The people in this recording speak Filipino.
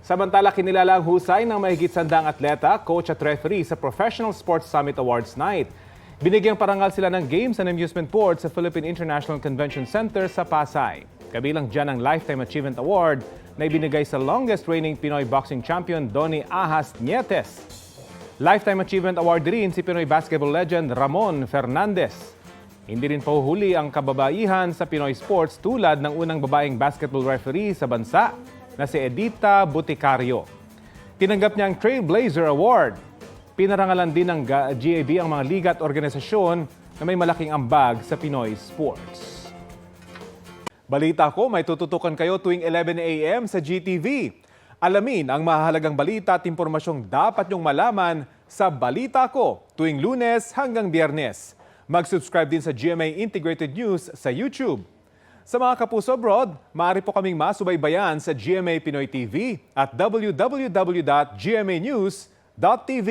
Samantala, kinilala ang husay ng mahigit 100 atleta, coach at referee sa Professional Sports Summit Awards Night. Binigyang parangal sila ng Games and Amusement Board sa Philippine International Convention Center sa Pasay. Kabilang dyan ang Lifetime Achievement Award na ibinigay sa longest reigning Pinoy boxing champion Donnie Ahas Nietes. Lifetime Achievement Award rin si Pinoy basketball legend Ramon Fernandez. Hindi rin pahuhuli ang kababaihan sa Pinoy sports tulad ng unang babaeng basketball referee sa bansa na si Edita Boticario. Tinanggap niya ang Trailblazer Award. Pinarangalan din ng GAB ang mga liga at organisasyon na may malaking ambag sa Pinoy sports. Balita ko, may tututukan kayo tuwing 11 a.m. sa GTV. Alamin ang mahalagang balita at impormasyong dapat niyong malaman sa Balita Ko tuwing Lunes hanggang Biyernes. Mag-subscribe din sa GMA Integrated News sa YouTube. Sa mga kapuso abroad, maaari po kaming masubaybayan sa GMA Pinoy TV at www.gmanews.tv.